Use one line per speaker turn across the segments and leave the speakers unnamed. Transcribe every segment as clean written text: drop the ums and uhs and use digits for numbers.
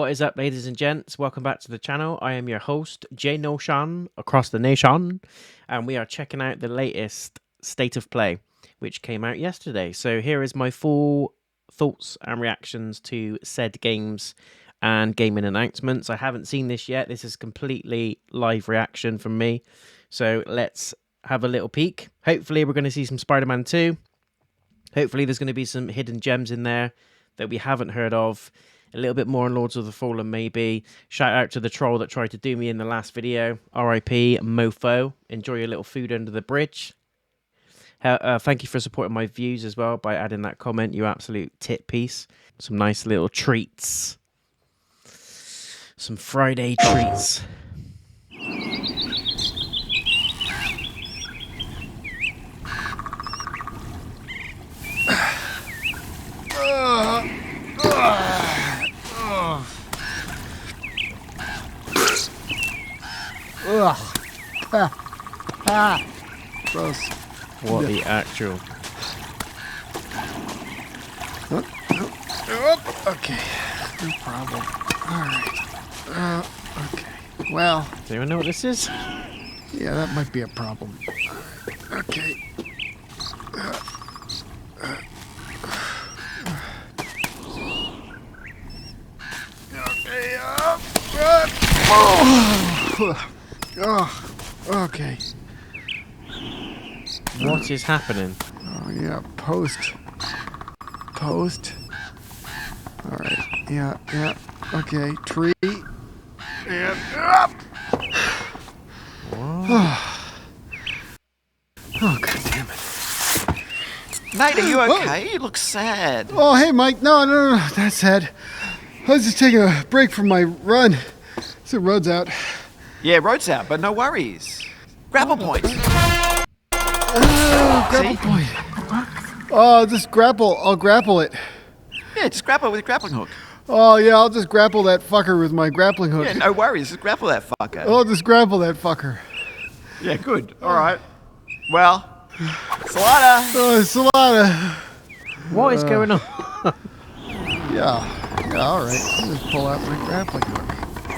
What is up, ladies and gents? Welcome back to the channel. I am your host, Mr.Notion, across the nation, and we are checking out the latest State of Play, which came out yesterday. So here is my full thoughts and reactions to said games and gaming announcements. I haven't seen this yet. This is completely live reaction from me. So let's have a little peek. Hopefully we're going to see some Spider-Man 2. Hopefully there's going to be some hidden gems in there that we haven't heard of. A little bit more on Lords of the Fallen, maybe. Shout out to the troll that tried to do me in the last video. R.I.P. Mofo. Enjoy your little food under the bridge. Thank you for supporting my views as well by adding that comment, you absolute tit piece. Some nice little treats. Some Friday treats.
Gross.
What the actual?
Okay, no problem. Alright. Okay. Well.
Does anyone know what this is?
Yeah, that might be a problem. Okay. Okay.
What is happening?
Oh, yeah, post. Alright, yeah, okay, tree. And up! Oh, god damn it.
Nate, are you okay? You look sad.
Oh, hey, Mike. No, that's sad. I was just taking a break from my run. So the road's out.
Yeah, road's out, but no worries. Grapple point.
Grapple point. Oh, just grapple. I'll grapple it.
Yeah, just grapple it with a grappling hook.
Oh, yeah, I'll just grapple that fucker with my grappling hook.
Yeah, no worries. Just grapple that fucker.
I'll just grapple that fucker.
Yeah, good. All right. Well, Salada.
Oh, Salada.
What is going on?
Yeah, all right. I'll just pull out my grappling hook.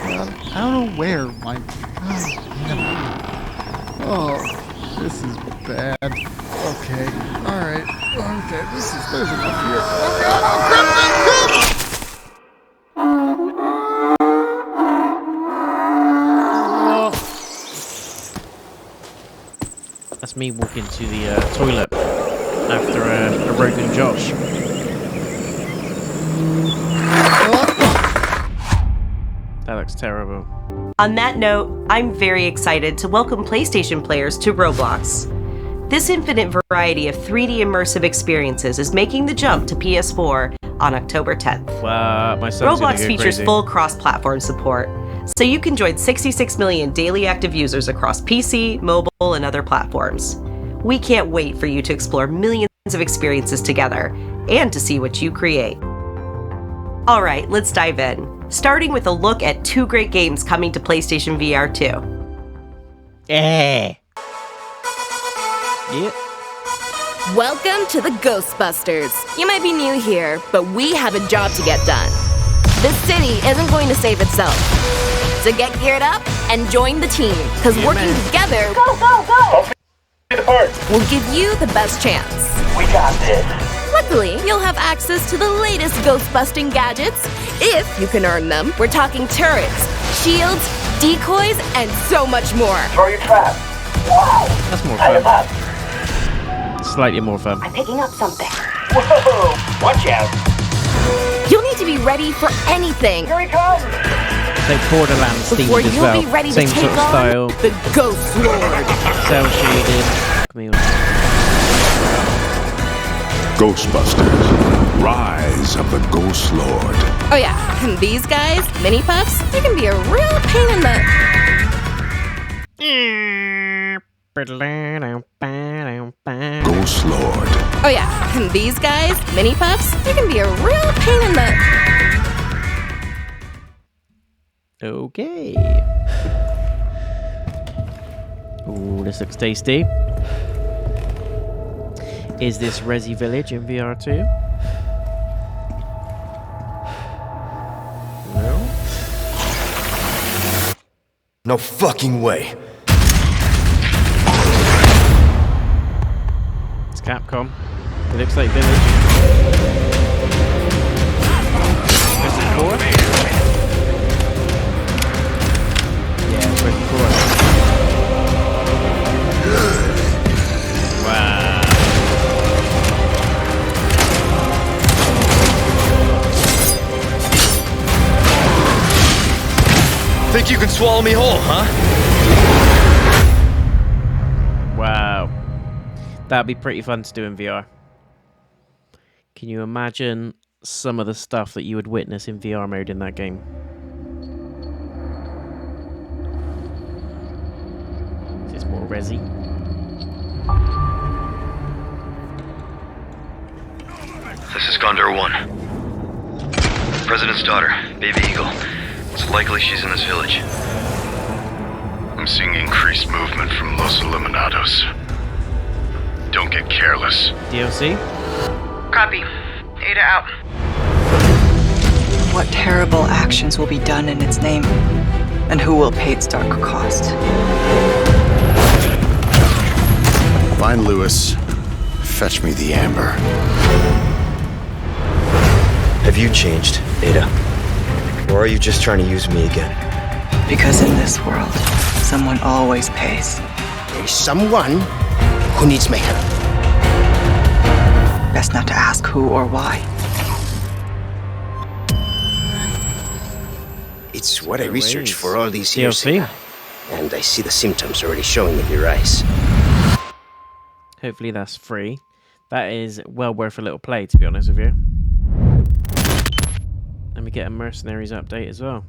I don't know where my... Oh, this is bad. Okay, all right. Okay, there's enough here. Oh, God, oh, crap.
That's me walking to the toilet after a broken Josh. That looks terrible.
On that note, I'm very excited to welcome PlayStation players to Roblox. This infinite variety of 3D immersive experiences is making the jump to PS4 on October 10th.
Wow, my son's gonna
Roblox
go
features
crazy.
full cross-platform support, so you can join 66 million daily active users across PC, mobile, and other platforms. We can't wait for you to explore millions of experiences together and to see what you create. All right, let's dive in. Starting with a look at 2 great games coming to PlayStation VR 2.
Yeah.
Welcome to the Ghostbusters. You might be new here, but we have a job to get done. This city isn't going to save itself. So get geared up and join the team, because working together will give you the best chance.
We got this.
Luckily, you'll have access to the latest ghost-busting gadgets, if you can earn them. We're talking turrets, shields, decoys, and so much more.
Throw your trap. Wow.
That's more
Light 'em
fun.
up.
Slightly more fun.
I'm picking up something.
Whoa. Watch out.
You'll need to be ready for anything
Here he comes.
Like Borderlands themed
before
as
you'll
well.
be ready
Same
to take
sort of
on
style.
the Ghost Lord.
Cell shaded.
Ghostbusters, Rise of the Ghost Lord.
Oh yeah, and these guys, mini puffs, they can be a real pain in the...
Ghost Lord.
Oh yeah, and these guys, mini puffs, they can be a real pain in the...
Okay. Ooh, this looks tasty. Is this Resi Village in VR2? No.
No fucking way.
It's Capcom. It looks like Village. Resident 4? Yeah, it's Resident 4. Wow.
Think you can swallow me whole, huh?
Wow. That'd be pretty fun to do in VR. Can you imagine some of the stuff that you would witness in VR mode in that game? Is this more resi?
This is Condor 1. President's daughter, Baby Eagle. It's likely she's in this village.
I'm seeing increased movement from Los Eliminados. Don't get careless.
DLC?
Copy. Ada out.
What terrible actions will be done in its name? And who will pay its dark cost?
Find Lewis. Fetch me the amber.
Have you changed, Ada? Or are you just trying to use me again?
Because in this world, someone always pays.
There is someone who needs my help.
Best not to ask who or why.
It's what I researched for all these years.
DLC.
And I see the symptoms already showing in your eyes.
Hopefully that's free. That is well worth a little play, to be honest with you. And we get a Mercenaries update as well.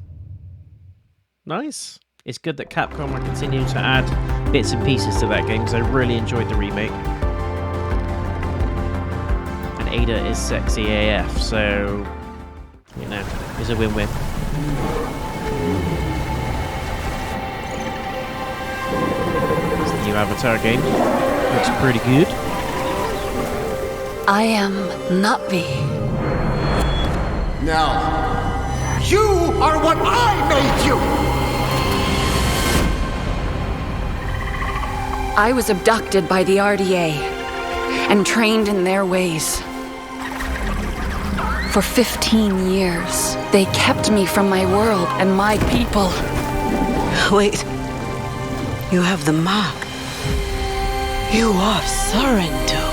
Nice. It's good that Capcom are continuing to add bits and pieces to that game, because I really enjoyed the remake. And Ada is sexy AF, so, you know, it's a win-win. It's the new Avatar game. Looks pretty good.
I am Navi.
Now, you are what I made you!
I was abducted by the RDA and trained in their ways. For 15 years, they kept me from my world and my people.
Wait. You have the mark. You are Sorrento.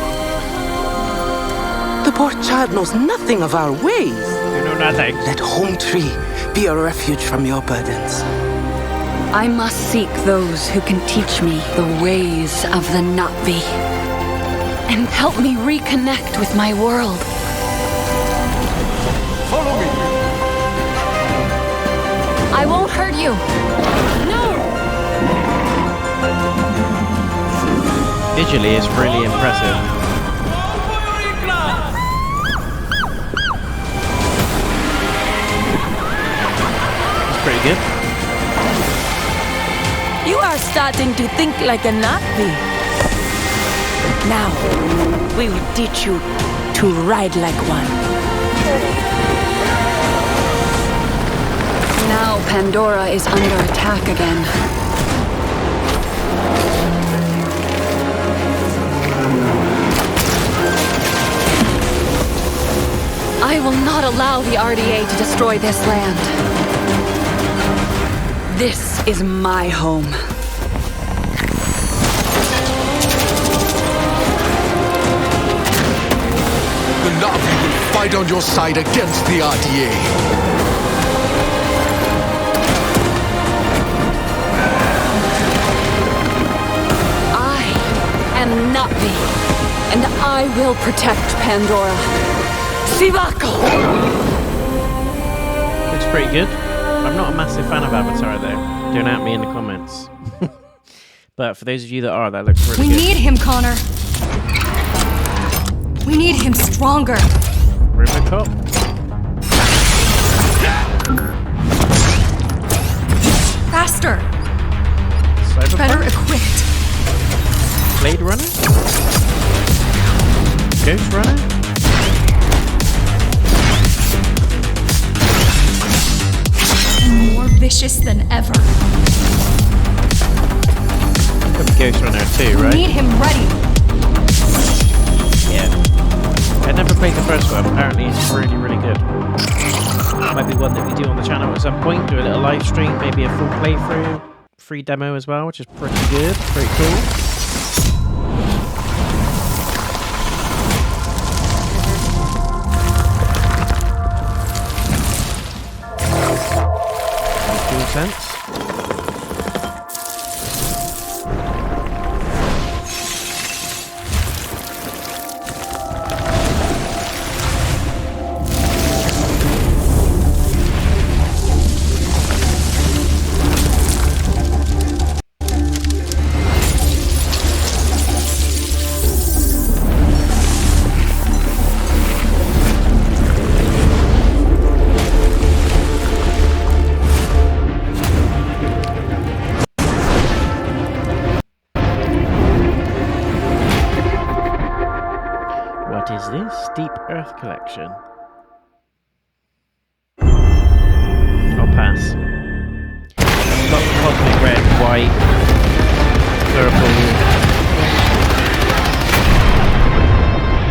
The poor child knows nothing of our ways.
You know nothing.
Let Home Tree be a refuge from your burdens.
I must seek those who can teach me the ways of the Navi and help me reconnect with my world.
Follow me!
I won't hurt you. No!
Visually, it's really impressive. It's pretty good.
You are starting to think like a Navi. Now, we will teach you to ride like one.
Now Pandora is under attack again. I will not allow the RDA to destroy this land. This is my home.
The Navi will fight on your side against the RDA.
I am Navi, and I will protect Pandora. Sivako!
Looks pretty good. I'm not a massive fan of Avatar, though. Don't at me in the comments. But for those of you that are, that looks really
We
good.
need him, Connor. We need him stronger.
Robocop.
Faster.
Cyberpunk.
Better equipped.
Blade Runner. Ghost Runner.
More ambitious than ever.
Got the Ghost Runner too, right?
Need him ready.
Yeah. I never played the first one. Apparently it's really, really good. Might be one that we do on the channel at some point. Do a little live stream, maybe a full playthrough. Free demo as well, which is pretty good. Pretty cool. Cool sense. Deep Earth Collection. I'll pass. Got the cosmic red, white, purple.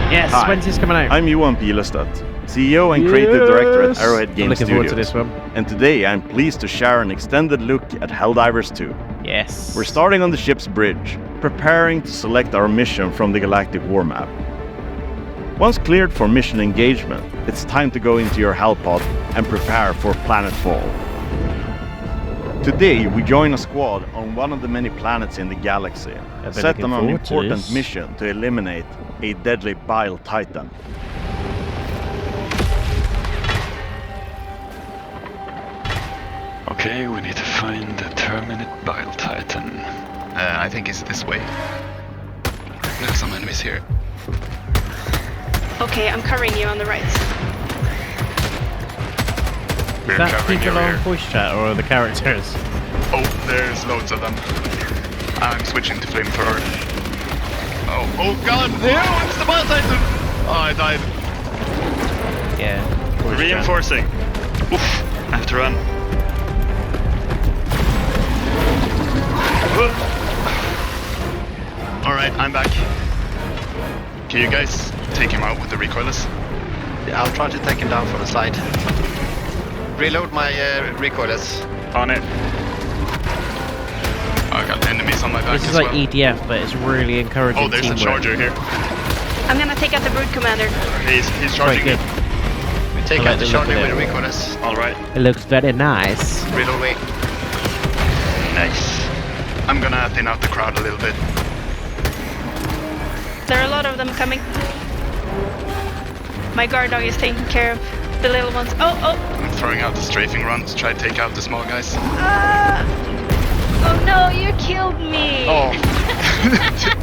Yes,
Hi,
when's this coming out?
I'm Johan Pilestad, CEO and Creative Director at Arrowhead Game
Looking
Studios.
forward to this one.
And today I'm pleased to share an extended look at Helldivers 2.
Yes.
We're starting on the ship's bridge, preparing to select our mission from the Galactic War Map. Once cleared for mission engagement, it's time to go into your Hellpod and prepare for planetfall. Today we join a squad on one of the many planets in the galaxy, set on an important mission to eliminate a deadly bile titan.
Okay, we need to find the Terminate Bile Titan.
I think it's this way. There's some enemies here.
Okay, I'm covering you on the right.
Is that people on voice chat or the characters?
Oh, there's loads of them. I'm switching to flamethrower. Oh god! No, it's the bile titan! Oh, I died.
Yeah.
Reinforcing. Oof, I have to run.
Alright, I'm back. Can you guys take him out with the recoilless?
Yeah, I'll try to take him down from the side. Reload my recoilless.
On it.
I got enemies on my back.
This is like EDF, but it's really encouraging.
Oh, there's a charger here.
I'm gonna take out the brood commander.
He's charging it.
We take out the charger with the recoilless.
Alright.
It looks very nice.
Reload way.
Nice. I'm gonna thin out the crowd a little bit.
There are a lot of them coming. My guard dog is taking care of the little ones. Oh!
I'm throwing out the strafing runs to try to take out the small guys.
Oh no, you killed me!
Oh.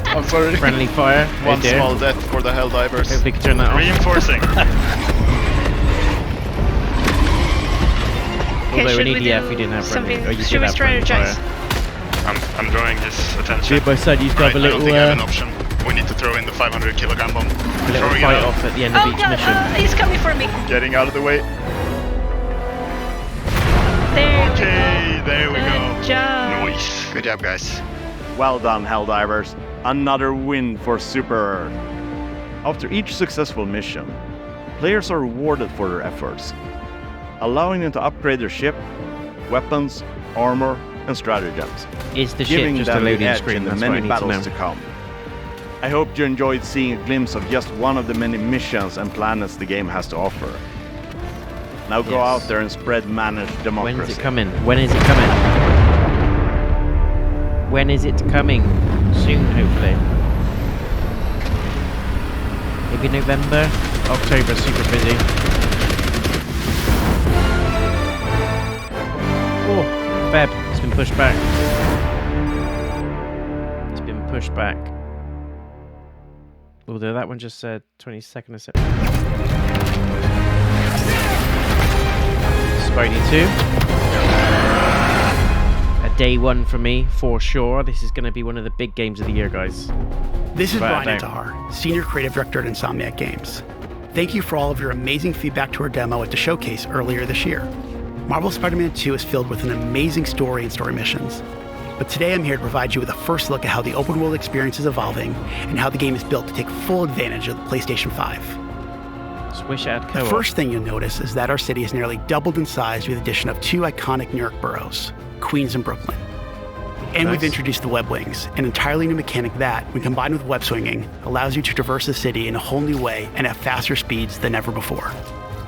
I'm sorry.
Friendly fire.
One small death for the Helldivers.
Hope we can turn that off.
Reinforcing.
Although in EDF we didn't have friendly. Oh, you
should we strategize?
I'm drawing this attention.
Side by side, you've got a little.
I don't think I have an option. We need to throw in the 500 kilogram bomb.
A little fight off at the end of each mission.
He's coming for me.
Getting out of the way. There we go.
Good job.
Nice.
Good job, guys.
Well done, Helldivers. Another win for Super Earth. After each successful mission, players are rewarded for their efforts, allowing them to upgrade their ship, weapons, armor, and stratagems.
Is the ship
giving
just a
them the
loading
edge
screen?
in the
That's what I
many
need
battles
to
to
know.
come. I hope you enjoyed seeing a glimpse of just one of the many missions and planets the game has to offer. Now go out there and spread managed democracy.
When's it coming? When is it coming? When is it coming? Soon, hopefully. Maybe November? October, super busy. Oh, Feb, it's been pushed back. It's been pushed back. Although that one just said 22nd of September. Spidey 2. A day one for me, for sure. This is going to be one of the big games of the year, guys.
This is
Without
Brian
a doubt.
Intihar, Senior Creative Director at Insomniac Games. Thank you for all of your amazing feedback to our demo at the showcase earlier this year. Marvel's Spider-Man 2 is filled with an amazing story and story missions. But today I'm here to provide you with a first look at how the open world experience is evolving and how the game is built to take full advantage of the PlayStation 5.
Swish ad co-op.
The first thing you'll notice is that our city has nearly doubled in size with the addition of 2 iconic New York boroughs, Queens and Brooklyn. And we've introduced the web wings, an entirely new mechanic that, when combined with web swinging, allows you to traverse the city in a whole new way and at faster speeds than ever before.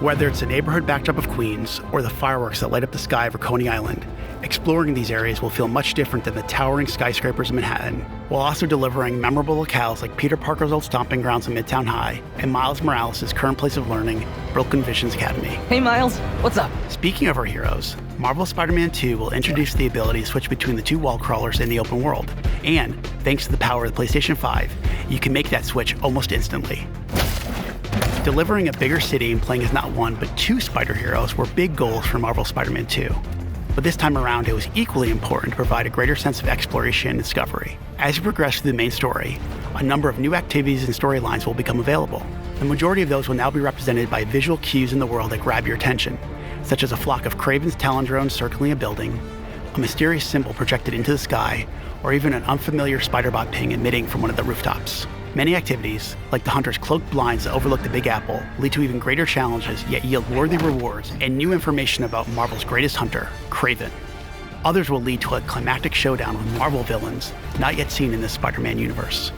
Whether it's the neighborhood backdrop of Queens or the fireworks that light up the sky over Coney Island, exploring these areas will feel much different than the towering skyscrapers of Manhattan, while also delivering memorable locales like Peter Parker's old stomping grounds in Midtown High and Miles Morales' current place of learning, Brooklyn Visions Academy.
Hey Miles, what's up?
Speaking of our heroes, Marvel's Spider-Man 2 will introduce the ability to switch between the 2 wall crawlers in the open world, and, thanks to the power of the PlayStation 5, you can make that switch almost instantly. Delivering a bigger city and playing as not 1 but 2 spider heroes were big goals for Marvel's Spider-Man 2. But this time around, it was equally important to provide a greater sense of exploration and discovery. As you progress through the main story, a number of new activities and storylines will become available. The majority of those will now be represented by visual cues in the world that grab your attention, such as a flock of Kraven's Talon drones circling a building, a mysterious symbol projected into the sky, or even an unfamiliar spider-bot ping emitting from one of the rooftops. Many activities, like the Hunter's cloaked blinds that overlook the Big Apple, lead to even greater challenges yet yield worthy rewards and new information about Marvel's greatest hunter, Kraven. Others will lead to a climactic showdown with Marvel villains not yet seen in this Spider-Man universe.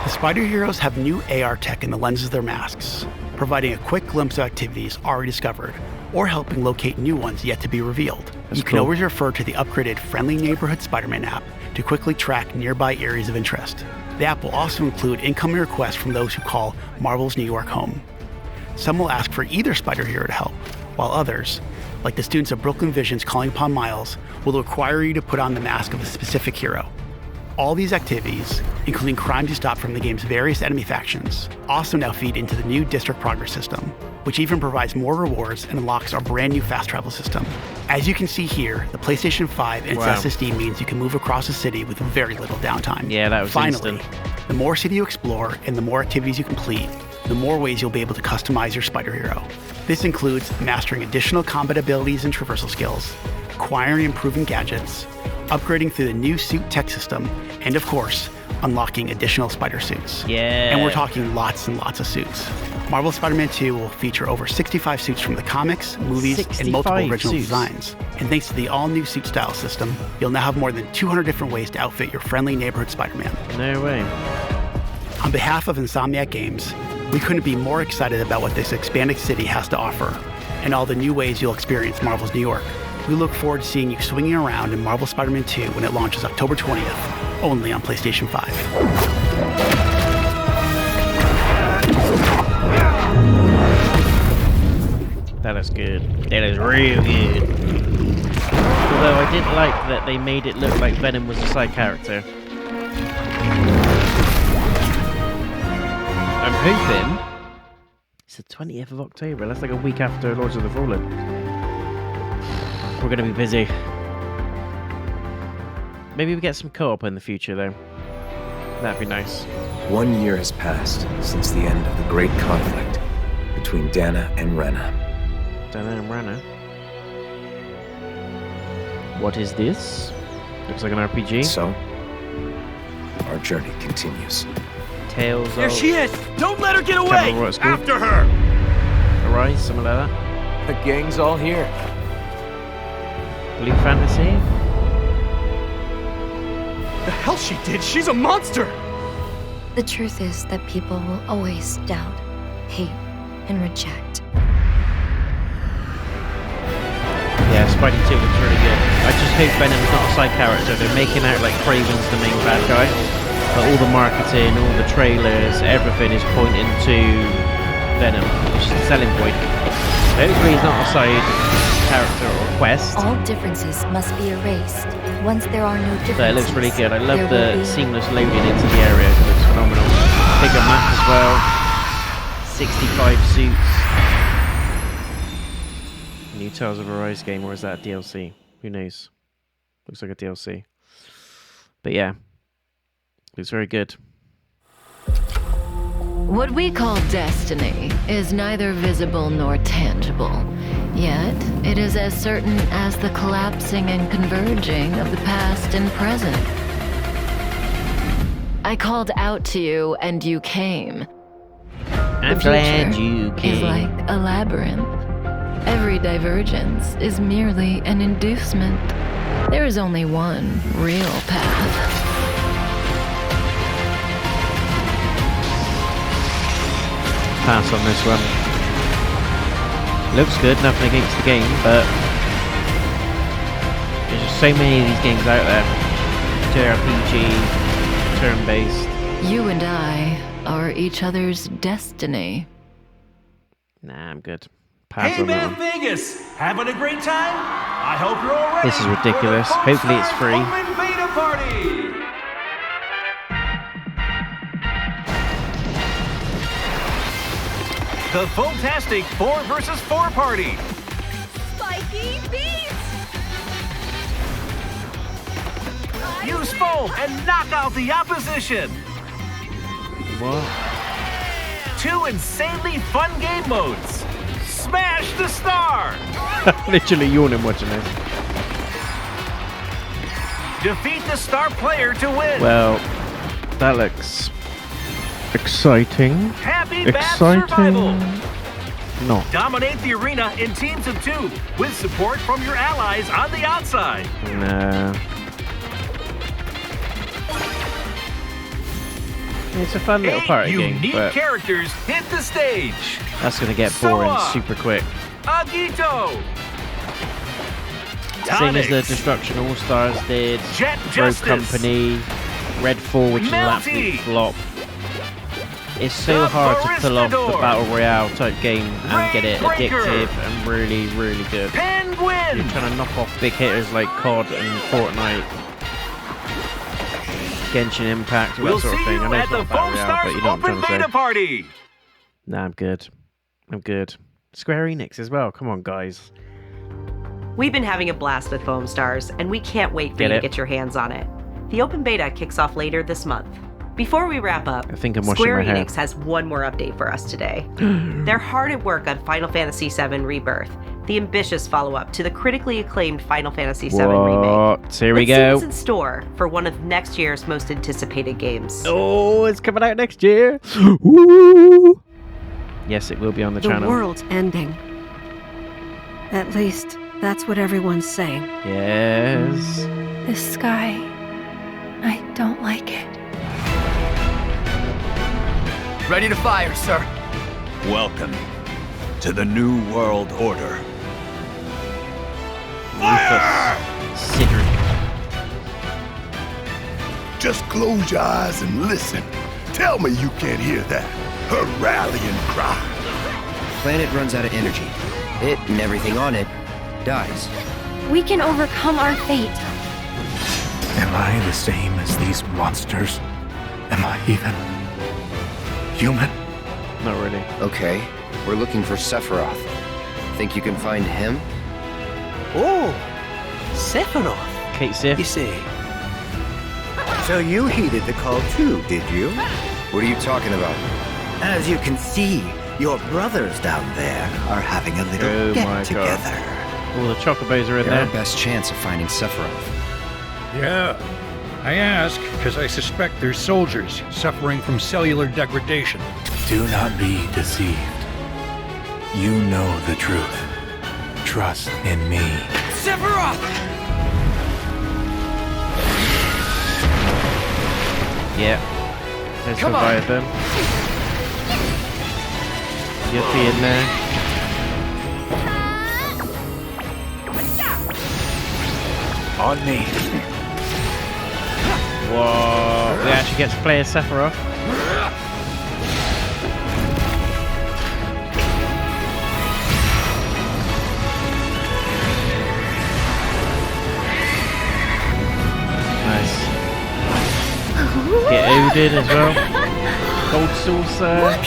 The Spider Heroes have new AR tech in the lenses of their masks, providing a quick glimpse of activities already discovered, or helping locate new ones yet to be revealed. You can always refer to the upgraded Friendly Neighborhood Spider-Man app to quickly track nearby areas of interest. The app will also include incoming requests from those who call Marvel's New York home. Some will ask for either spider hero to help, while others, like the students of Brooklyn Visions calling upon Miles, will require you to put on the mask of a specific hero. All these activities, including crimes you stop from the game's various enemy factions, also now feed into the new District Progress system, which even provides more rewards and unlocks our brand new fast travel system. As you can see here, the PlayStation 5 and its SSD means you can move across the city with very little downtime.
Yeah, that was
Finally,
instant.
The more city you explore and the more activities you complete, the more ways you'll be able to customize your spider hero. This includes mastering additional combat abilities and traversal skills, acquiring and improving gadgets, upgrading through the new suit tech system, and of course, unlocking additional spider suits.
Yeah.
And we're talking lots and lots of suits. Marvel Spider-Man 2 will feature over 65 suits from the comics, movies, and multiple original designs. And thanks to the all-new suit style system, you'll now have more than 200 different ways to outfit your friendly neighborhood Spider-Man.
No way.
On behalf of Insomniac Games, we couldn't be more excited about what this expanded city has to offer, and all the new ways you'll experience Marvel's New York. We look forward to seeing you swinging around in Marvel Spider-Man 2 when it launches October 20th, only on PlayStation 5.
That is good. That is real good. Although I did like that they made it look like Venom was a side character. I'm hoping it's the 20th of October. That's like a week after Lords of the Fallen. We're going to be busy. Maybe we get some co-op in the future, though. That'd be nice.
1 year has passed since the end of the great conflict between Dana and Rena.
Dana and Rena? What is this? Looks like an RPG.
So, our journey continues.
Tales of...
There she is! Don't let her get away! After her!
Arise, something like that.
The gang's all here.
Blue Fantasy?
The hell she did? She's a monster!
The truth is that people will always doubt, hate, and reject.
Yeah, Spidey 2 looks really good. I just hope Venom's not a side character. They're making out like Kraven's the main bad guy. But all the marketing, all the trailers, everything is pointing to Venom, which is the selling point. Hopefully he's not a side character or quest.
All differences must be erased. Once there are no differences,
So it looks really good. I love the seamless loading into the area. It looks phenomenal. Bigger map as well. 65 suits. New Tales of Arise game, or is that a DLC? Who knows? Looks like a DLC. But yeah. Looks very good.
What we call destiny is neither visible nor tangible.
Yet, it is as certain as the collapsing and converging of the past and present. I called out to you, and you came.
I'm glad you came.
Is like a labyrinth. Every divergence is merely an inducement. There is only one real path.
Pass on this one. Looks good, nothing against the game, but there's just so many of these games out there. JRPG, turn-based.
You and I are each other's destiny.
Nah, I'm good. Pass
Hey
on that
man,
one.
Vegas! Having a great time? I hope you're all ready.
This is ridiculous.
For the
Hopefully it's free.
Foamstars Beta Party! The Foamtastic 4 vs 4 Party!
Spiky beats!
Use foam and knock out the opposition!
What?
2 insanely fun game modes! Smash the star!
Literally yawning watching this.
Defeat the star player to win!
Well, that looks exciting.
Happy Bath Survival!
No.
Dominate the arena in teams of 2 with support from your allies on the outside.
Nah. It's a fun little
8
party game,
unique
but
characters hit the stage.
that's gonna get boring
Soa,
super quick.
Agito,
Same as the
Tonics,
Destruction All-Stars did,
Jet
Rogue
Justice,
Company, Redfall, which is an absolute
Melty,
flop. It's so
The
hard to pull off the
Baristador,
Battle Royale type game and get it
Rainbreaker,
addictive and really, really good.
Penguin,
You're trying to knock off big hitters like COD and Fortnite, Genshin Impact, all
we'll
that sort of
see
thing. I
you
know
at
it's
the
not a Battle Royale, but you know what I'm
Foamstars Open
trying to
Beta
say.
Party.
Nah, I'm good. I'm good. Square Enix as well. Come on, guys.
We've been having a blast with Foamstars, and we can't wait for
Get
you
it?
to get your hands on it. The open beta kicks off later this month. Before we wrap up,
I think I'm washing
Square
my hair.
Enix has one more update for us today. They're hard at work on Final Fantasy VII Rebirth, the ambitious follow-up to the critically acclaimed Final Fantasy VII remake.
What? Here we
Let's see
go.
what's in store for one of next year's most anticipated games.
Oh, it's coming out next year. Woo! Yes, it will be on the channel.
The world's ending. At least, that's what everyone's saying.
Yes.
This sky, I don't like it.
Ready to fire, sir. Welcome to the New World Order.
Fire! Sidric.
Just close your eyes and listen. Tell me you can't hear that. Her rallying cry.
Planet runs out of energy. It and everything on it dies.
We can overcome our fate.
Am I the same as these monsters? Am I even human?
Not really.
Okay, we're looking for Sephiroth. Think you can find him?
Oh, Sephiroth.
Kate Sif.
You see. So you heeded the call too, did you?
What are you talking about?
As you can see, your brothers down there are having a little
Oh my
get-together.
God. All the chocobos are in
They're
there.
our best chance of finding Sephiroth.
Yeah. I ask because I suspect there's soldiers suffering from cellular degradation.
Do not be deceived. You know the truth. Trust in me. Sephiroth!
Yeah. Let's revive them. Yuffie in there.
On me.
Whoa. We actually get to play as Sephiroth. Nice. Get Odin as well. Gold saucer. What?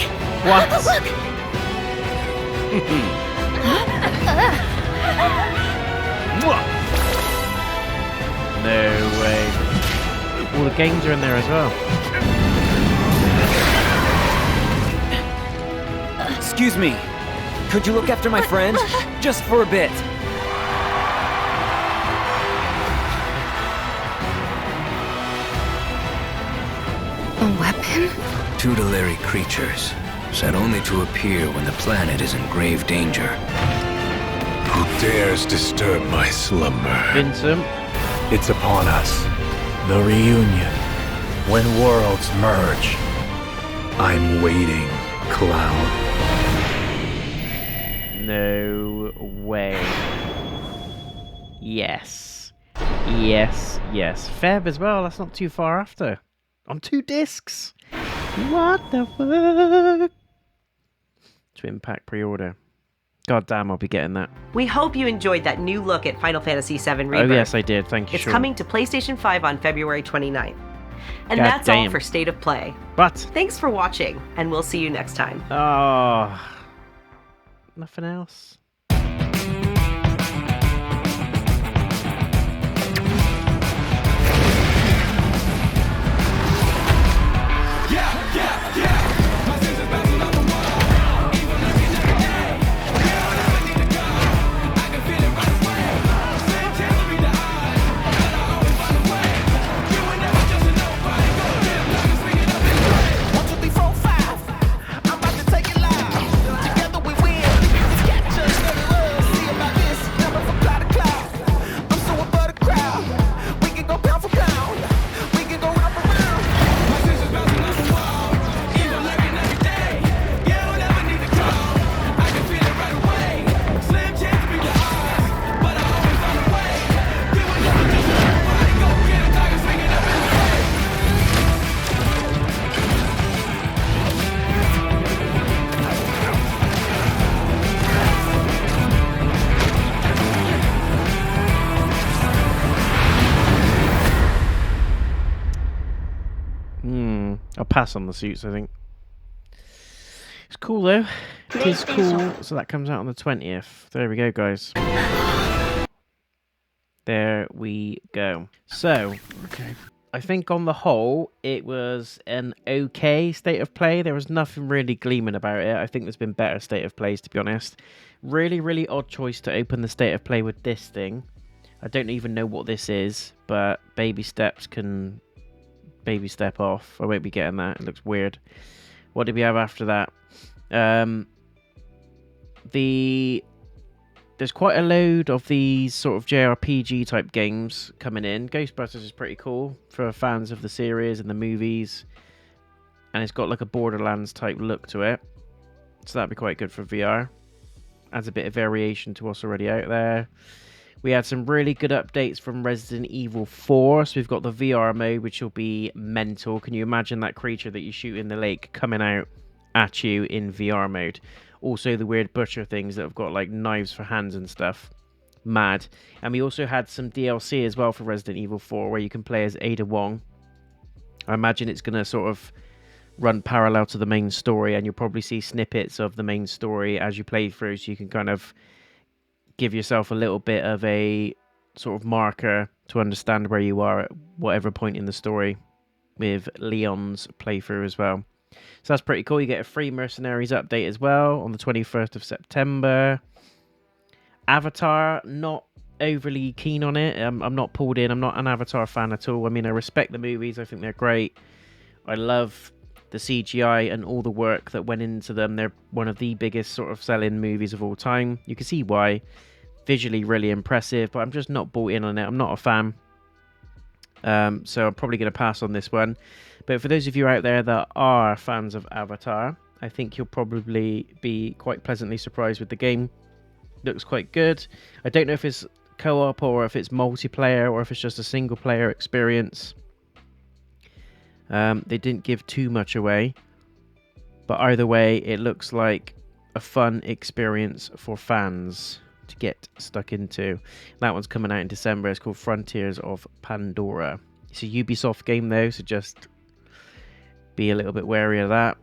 No way. All the games are in there as well.
Excuse me.
Could you look after my friend? Just for a bit.
A weapon?
Tutelary creatures, said only to appear when the planet is in grave danger.
Who dares disturb my slumber?
Vincent.
It's upon us. The reunion. When worlds merge. I'm waiting, Cloud.
No way. Yes. Yes, yes. Feb as well, that's not too far after. On 2 discs. What the fuck? Twin pack pre-order. God damn, I'll be getting that.
We hope you enjoyed that new look at Final Fantasy VII Rebirth.
Oh yes, I did. Thank you.
It's coming to PlayStation 5 on February 29th. And
God
that's
damn.
all for State of Play.
But
thanks for watching, and we'll see you next time.
oh, nothing else. I'll pass on the suits, I think. It's cool though. It is cool. So that comes out on the 20th. There we go, guys. There we go. So, okay. I think on the whole, it was an okay state of play. There was nothing really gleaming about it. I think there's been better state of plays, to be honest. Really, really odd choice to open the state of play with this thing. I don't even know what this is, but baby steps can baby step off. I won't be getting that. It looks weird. What did we have after that? There's quite a load of these sort of JRPG type games coming in. Ghostbusters is pretty cool for fans of the series and the movies. And it's got like a Borderlands type look to it. So that'd be quite good for VR. Adds a bit of variation to what's already out there. We had some really good updates from Resident Evil 4. So we've got the VR mode, which will be mental. Can you imagine that creature that you shoot in the lake coming out at you in VR mode? Also the weird butcher things that have got like knives for hands and stuff. Mad. And we also had some DLC as well for Resident Evil 4 where you can play as Ada Wong. I imagine it's going to sort of run parallel to the main story, and you'll probably see snippets of the main story as you play through, so you can kind of give yourself a little bit of a sort of marker to understand where you are at whatever point in the story with Leon's playthrough as well. So that's pretty cool. You get a free Mercenaries update as well on the 21st of September. Avatar, not overly keen on it. I'm not pulled in. I'm not an Avatar fan at all. I mean, I respect the movies. I think they're great. I love the CGI and all the work that went into them. They're one of the biggest sort of sell-in movies of all time. You can see why. Visually really impressive, but I'm just not bought in on it. I'm not a fan. So I'm probably going to pass on this one. But for those of you out there that are fans of Avatar, I think you'll probably be quite pleasantly surprised with the game. Looks quite good. I don't know if it's co-op or if it's multiplayer or if it's just a single player experience. They didn't give too much away, but either way it looks like a fun experience for fans to get stuck into. That one's coming out in December. It's called Frontiers of Pandora. It's a Ubisoft game though, so just be a little bit wary of that.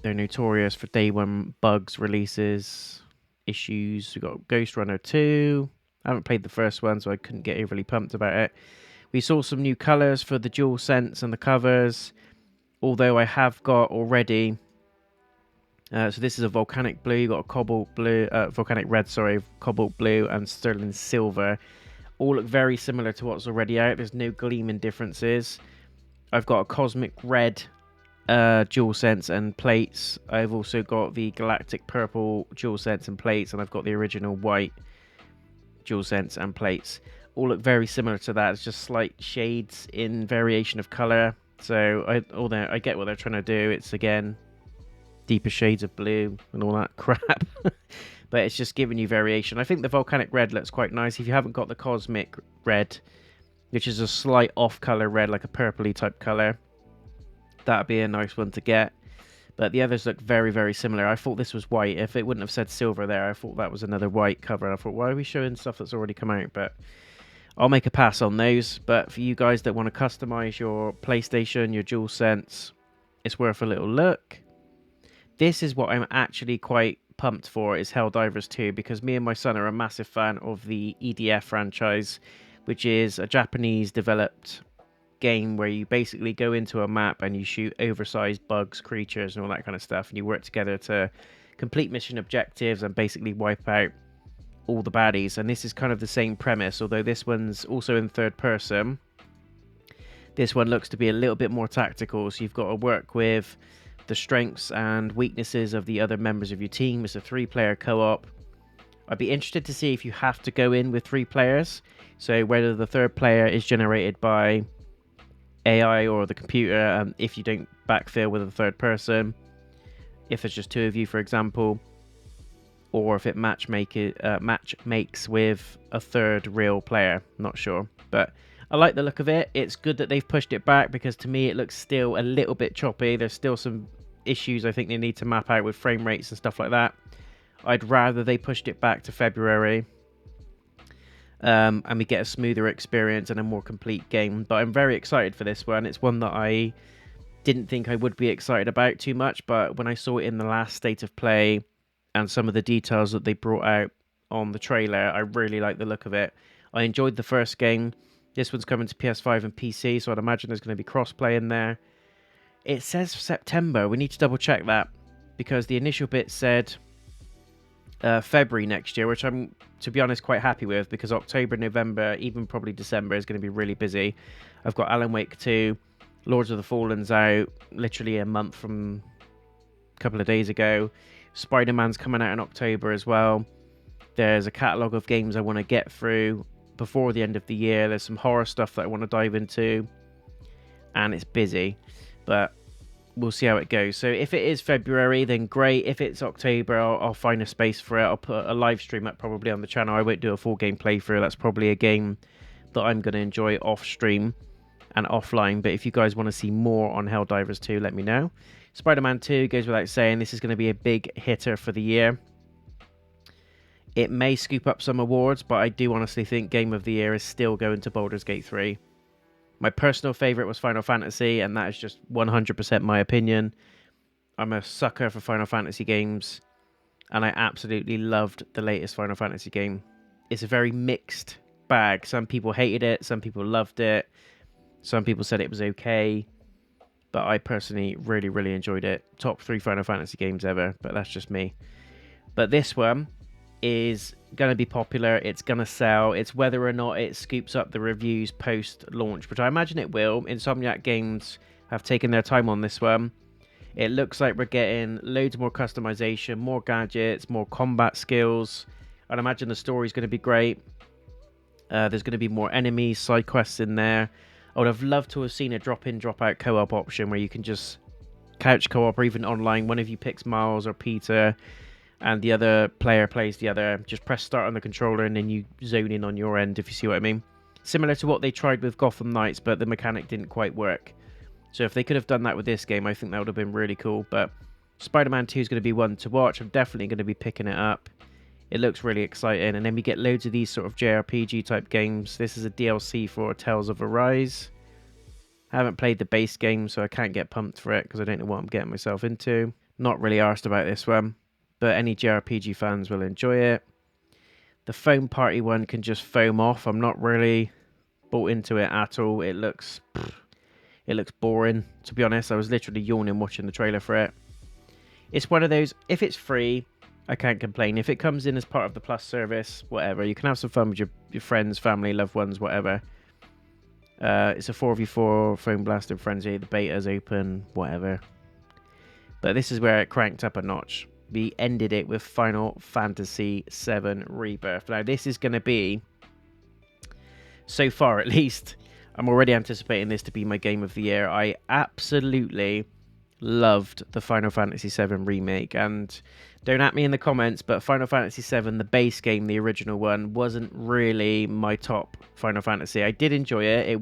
They're notorious for day one bugs, releases, issues. We've got Ghost Runner 2. I haven't played the first one, so I couldn't get overly pumped about it. We saw some new colours for the DualSense and the covers, although I have got already So this is a volcanic blue. You got a cobalt blue, volcanic red, sorry, cobalt blue, and sterling silver. All look very similar to what's already out. There's no gleaming differences. I've got a cosmic red DualSense and plates. I've also got the galactic purple DualSense and plates, and I've got the original white DualSense and plates. All look very similar to that. It's just slight shades in variation of color. So I get what they're trying to do. It's again deeper shades of blue and all that crap. But it's just giving you variation. I think the volcanic red looks quite nice. If you haven't got the cosmic red, which is a slight off color red, like a purpley type color, that'd be a nice one to get. But the others look very, very similar. I thought this was white. If it wouldn't have said silver there, I thought that was another white cover. And I thought, why are we showing stuff that's already come out? But I'll make a pass on those. But for you guys that want to customize your PlayStation, your DualSense, it's worth a little look. This is what I'm actually quite pumped for, is Helldivers 2, because me and my son are a massive fan of the EDF franchise, which is a Japanese developed game where you basically go into a map and you shoot oversized bugs, creatures, and all that kind of stuff, and you work together to complete mission objectives and basically wipe out all the baddies. And this is kind of the same premise, although this one's also in third person. This one looks to be a little bit more tactical, so you've got to work with the strengths and weaknesses of the other members of your team. It's a 3-player co-op. I'd be interested to see if you have to go in with 3 players, so whether the third player is generated by AI or the computer, if you don't backfill with a third person, if it's just 2 of you, for example, or if it match makes with a third real player. Not sure, but I like the look of it. It's good that they've pushed it back, because to me it looks still a little bit choppy. There's still some issues I think they need to map out with frame rates and stuff like that. I'd rather they pushed it back to February, and we get a smoother experience and a more complete game. But I'm very excited for this one. It's one that I didn't think I would be excited about too much, but when I saw it in the last state of play and some of the details that they brought out on the trailer, I really like the look of it. I enjoyed the first game. This one's coming to PS5 and PC, so I'd imagine there's going to be crossplay in there. It says September. We need to double check that, because the initial bit said February next year, which I'm, to be honest, quite happy with, because October, November, even probably December is going to be really busy. I've got Alan Wake 2, Lords of the Fallen's out literally a month from a couple of days ago. Spider-Man's coming out in October as well. There's a catalogue of games I want to get through before the end of the year. There's some horror stuff that I want to dive into, and it's busy, but we'll see how it goes. So if it is February, then great. If it's October, I'll find a space for it. I'll put a live stream up probably on the channel. I won't do a full game playthrough. That's probably a game that I'm going to enjoy off stream and offline. But if you guys want to see more on Helldivers 2, let me know. Spider-Man 2 goes without saying, this is going to be a big hitter for the year. It may scoop up some awards, but I do honestly think Game of the Year is still going to Baldur's Gate 3. My personal favourite was Final Fantasy, and that is just 100% my opinion. I'm a sucker for Final Fantasy games, and I absolutely loved the latest Final Fantasy game. It's a very mixed bag. Some people hated it, some people loved it, some people said it was okay, but I personally really, really enjoyed it. Top 3 Final Fantasy games ever, but that's just me. But this one is going to be popular. It's going to sell. It's whether or not it scoops up the reviews post-launch, which I imagine it will. Insomniac Games have taken their time on this one. It looks like we're getting loads more customization, more gadgets, more combat skills. I'd imagine the story's going to be great. There's going to be more enemies, side quests in there. I would have loved to have seen a drop-in, drop-out co-op option where you can just couch co-op, or even online. One of you picks Miles or Peter, and the other player plays the other. Just press start on the controller and then you zone in on your end, if you see what I mean. Similar to what they tried with Gotham Knights, but the mechanic didn't quite work. So if they could have done that with this game, I think that would have been really cool. But Spider-Man 2 is going to be one to watch. I'm definitely going to be picking it up. It looks really exciting. And then we get loads of these sort of JRPG type games. This is a DLC for Tales of Arise. I haven't played the base game, so I can't get pumped for it because I don't know what I'm getting myself into. Not really arsed about this one, but any JRPG fans will enjoy it. The foam party one can just foam off. I'm not really bought into it at all. It looks boring, to be honest. I was literally yawning watching the trailer for it. It's one of those, if it's free, I can't complain. If it comes in as part of the Plus service, whatever, you can have some fun with your friends, family, loved ones, whatever. It's a 4v4 Foam Blast and Frenzy. The beta's open, whatever. But this is where it cranked up a notch. We ended it with Final Fantasy VII Rebirth. Now, this is going to be, so far at least, I'm already anticipating this to be my game of the year. I absolutely loved the Final Fantasy VII remake, and don't at me in the comments, but Final Fantasy VII, the base game, the original one, wasn't really my top Final Fantasy. I did enjoy it.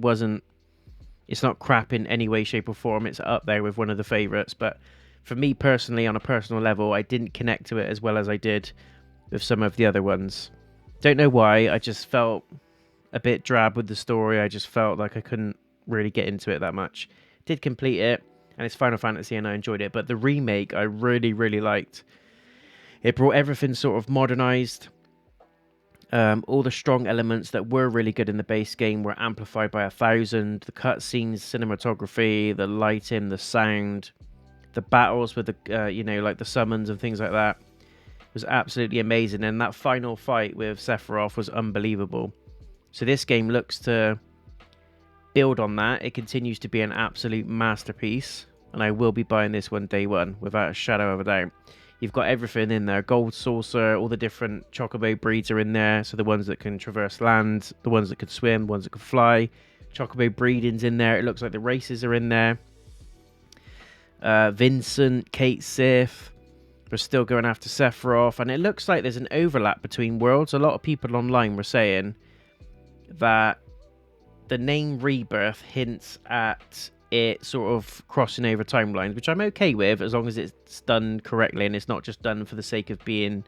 It's not crap in any way, shape or form. It's up there with one of the favorites, but for me personally, on a personal level, I didn't connect to it as well as I did with some of the other ones. Don't know why. I just felt a bit drab with the story. I just felt like I couldn't really get into it that much. Did complete it, and it's Final Fantasy, and I enjoyed it. But the remake, I really, really liked. It brought everything sort of modernized. All the strong elements that were really good in the base game were amplified by 1,000. The cutscenes, cinematography, the lighting, the sound, the battles with the, like the summons and things like that was absolutely amazing. And that final fight with Sephiroth was unbelievable. So this game looks to build on that. It continues to be an absolute masterpiece, and I will be buying this one day one without a shadow of a doubt. You've got everything in there. Gold Saucer, all the different Chocobo breeds are in there. So the ones that can traverse land, the ones that can swim, the ones that can fly. Chocobo breeding's in there. It looks like the races are in there. Vincent, Kate Sith. We're still going after Sephiroth. And it looks like there's an overlap between worlds. A lot of people online were saying that the name Rebirth hints at it sort of crossing over timelines, which I'm okay with as long as it's done correctly and it's not just done for the sake of being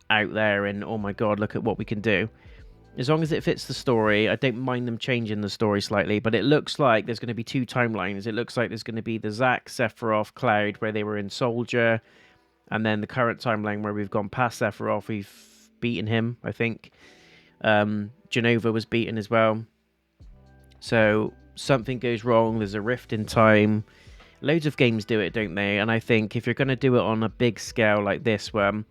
out there and, oh my god, look at what we can do. As long as it fits the story, I don't mind them changing the story slightly, but it looks like there's going to be two timelines. It looks like there's going to be the Zack, Sephiroth, Cloud, where they were in Soldier, and then the current timeline where we've gone past Sephiroth, we've beaten him, I think. Genova was beaten as well. So something goes wrong, there's a rift in time. Loads of games do it, don't they? And I think if you're going to do it on a big scale like this one,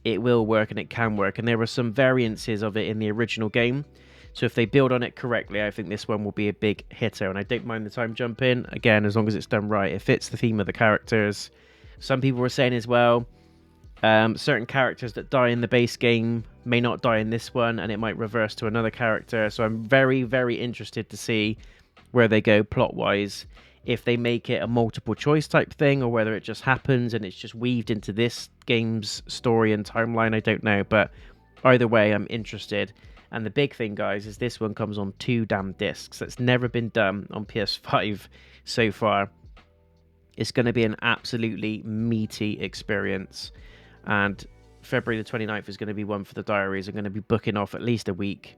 it will work and it can work. And there were some variances of it in the original game. So if they build on it correctly, I think this one will be a big hitter. And I don't mind the time jump in. Again, as long as it's done right. It fits the theme of the characters. Some people were saying as well, certain characters that die in the base game may not die in this one, and it might reverse to another character. So I'm very, very interested to see where they go plot-wise. If they make it a multiple choice type thing, or whether it just happens and it's just weaved into this game's story and timeline, I don't know. But either way, I'm interested. And the big thing, guys, is this one comes on 2 damn discs. That's never been done on PS5 so far. It's going to be an absolutely meaty experience. And February the 29th is going to be one for the diaries. I'm going to be booking off at least a week.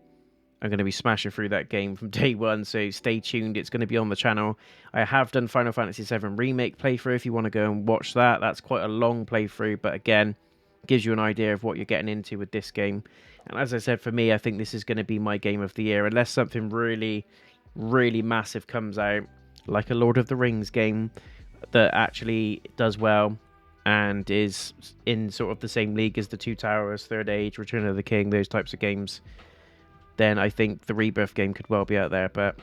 I'm going to be smashing through that game from day one, so stay tuned. It's going to be on the channel. I have done Final Fantasy VII Remake playthrough if you want to go and watch that. That's quite a long playthrough, but again, gives you an idea of what you're getting into with this game. And as I said, for me, I think this is going to be my game of the year, unless something really, really massive comes out, like a Lord of the Rings game that actually does well and is in sort of the same league as the Two Towers, Third Age, Return of the King, those types of games. Then I think the Rebirth game could well be out there. But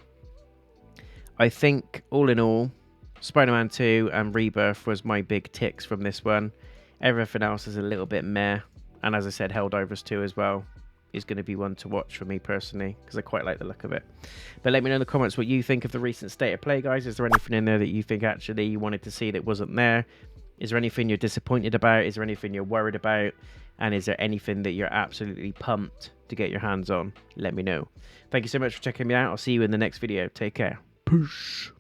I think, all in all, Spider-Man 2 and Rebirth was my big ticks from this one. Everything else is a little bit meh. And as I said, Helldivers 2 as well is going to be one to watch for me personally, because I quite like the look of it. But let me know in the comments what you think of the recent state of play, guys. Is there anything in there that you think actually you wanted to see that wasn't there? Is there anything you're disappointed about? Is there anything you're worried about? And is there anything that you're absolutely pumped to get your hands on? Let me know. Thank you so much for checking me out. I'll see you in the next video. Take care. Peace.